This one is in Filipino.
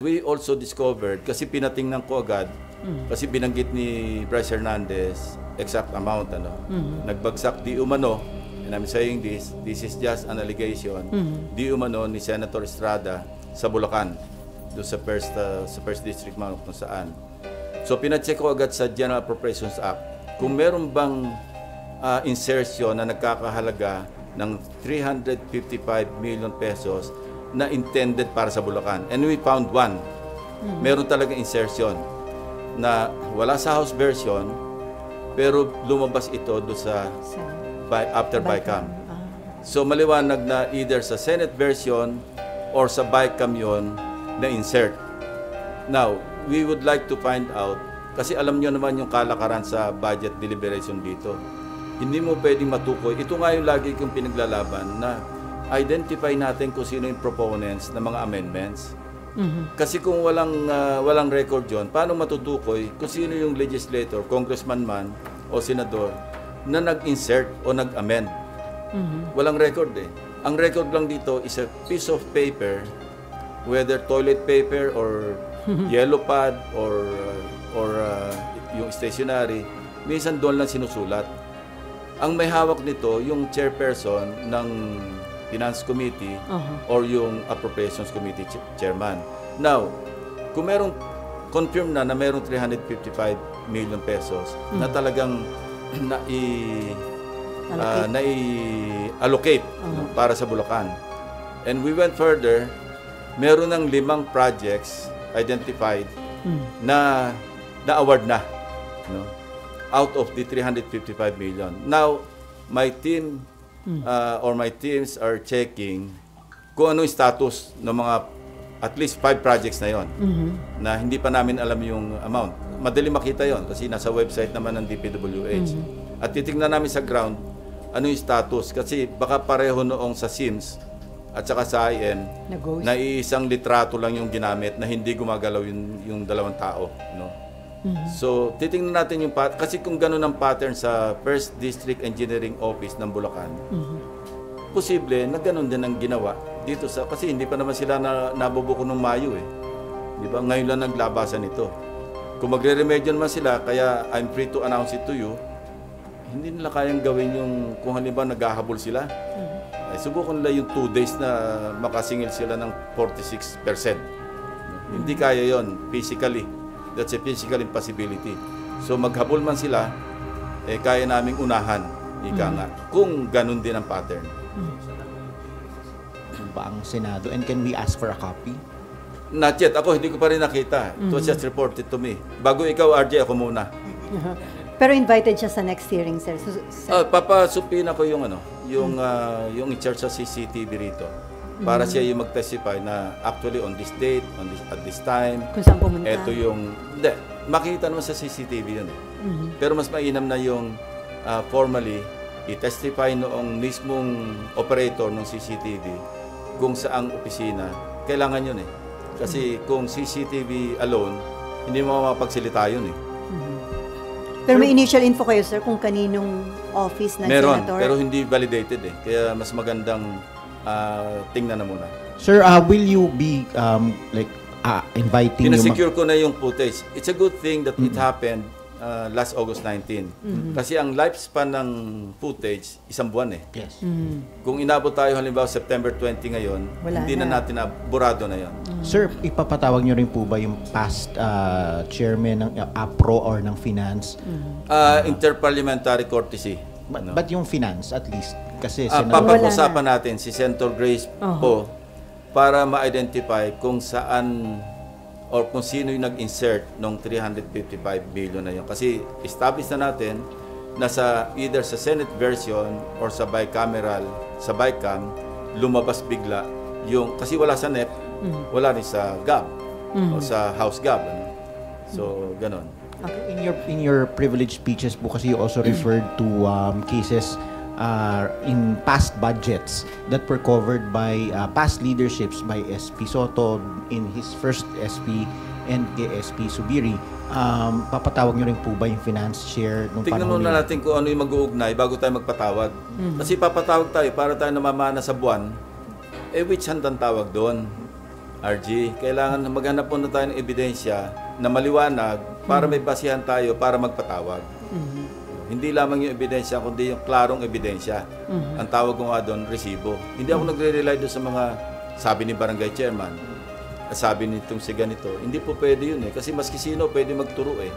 We also discovered, kasi pinatingnan ko agad, kasi binanggit ni Bryce Hernandez, exact amount, nagbagsak di umano, and I'm saying this is just an allegation, di umano ni Senator Estrada sa Bulacan, doon sa first district man kung saan. So pinacheck ko agad sa General Appropriations Act, kung meron bang insertion na nagkakahalaga ng 355 million pesos na intended para sa Bulacan. And we found one. Meron talaga insertion na wala sa House version, pero lumabas ito do sa after BICAM. So maliwanag na either sa Senate version or sa BICAM yon na insert. Now, we would like to find out, kasi alam nyo naman yung kalakaran sa budget deliberation dito. Hindi mo pwedeng matukoy. Ito nga yung lagi kong pinaglalaban na identify natin kung sino yung proponents ng mga amendments. Kasi kung walang record yon, paano matutukoy kung sino yung legislator, congressman man o senador na nag-insert o nag-amend? Walang record eh. Ang record lang dito is a piece of paper, whether toilet paper or yellow pad or yung stationery, minsan doon lang sinusulat. Ang may hawak nito yung chairperson ng Finance Committee or yung Appropriations Committee chairman. Now, kung merong confirm na merong 355 million pesos na talagang nai-allocate para sa Bulacan. And we went further, meron ng 5 projects identified na na-award na, out of the 355 million. Now, my team or my teams are checking kung ano yung status ng mga at least 5 projects na yon na hindi pa namin alam yung amount. Madali makita yon kasi nasa website naman ng DPWH. At titingnan namin sa ground ano yung status kasi baka pareho noong sa SIMS at saka sa IM na iisang litrato lang yung ginamit na hindi gumagalaw yung dalawang tao, So, titingnan natin yung kasi kung gano'n ang pattern sa First District Engineering Office ng Bulacan, posible na gano'n din ang ginawa dito kasi hindi pa naman sila nabubuko ng Mayo eh. Di ba? Ngayon lang naglabasan ito. Kung magre-remedyo naman sila, kaya I'm free to announce it to you, hindi nila kayang gawin yung kung halimbawa naghahabol sila. Ay, subukan nila yung 2 days na makasingil sila ng 46%. Hindi kaya yon physically. That's a physical impossibility. So maghabol man sila, kaya naming unahan, ika nga, kung ganun din ang pattern. Ba ang Senado? And can we ask for a copy? Not yet. Ako, hindi ko pa rin nakita. It was just reported to me. Bago ikaw, RJ, ako muna. Pero invited siya sa next hearing, sir. Papasupin ako yung in charge sa CCTV rito. Para siya yung mag-testify na actually on this date, at this time, kung saan pumunta. Ito yung, makikita naman sa CCTV yun. Pero mas mainam na yung formally, i-testify noong mismong operator ng CCTV kung saang opisina. Kailangan yun eh. Kasi kung CCTV alone, hindi mo mapagsalita yun eh. Pero may initial info kayo, sir, kung kaninong office ng Meron, senator? pero hindi validated eh. Kaya mas magandang tingnan na muna. Sir, will you be inviting Pinasecure ko na yung footage. It's a good thing that it happened last August 19. Kasi ang lifespan ng footage, 1 buwan eh. Yes. Kung inabot tayo halimbawa September 20 ngayon, hindi na natin burado na yon. Sir, ipapatawag nyo rin po ba yung past chairman ng APRO or ng Finance? Interparliamentary courtesy. But yung Finance at least? Kasi papag-usapan natin si Senator Grace po para ma-identify kung saan or kung sino yung nag-insert ng 355 billion na yun. Kasi establish na natin na either sa Senate version or sa bicameral, sa BICAM, lumabas bigla yung, kasi wala sa NEP, wala rin sa GAB o sa House GAB. So, ganon. Okay. In your privileged speeches po kasi you also referred to cases in past budgets that were covered by past leaderships by SP Soto in his first SP and SP Subiri. Papatawag nyo rin po ba yung finance chair nung tingnan panahon muna natin kung ano yung mag-uugnay bago tayo magpatawag. Kasi papatawag tayo para tayo namamana sa buwan, which hand ang tawag doon? RG, kailangan maghanap muna tayo ng ebidensya na maliwanag para may basihan tayo para magpatawag. Hindi lamang yung ebidensya, kundi yung klarong ebidensya. Ang tawag ko nga doon, resibo. Hindi ako nagre-rely doon sa mga sabi ni barangay chairman at sabi nitong si ganito. Hindi po pwede yun eh. Kasi maski sino pwede magturo eh.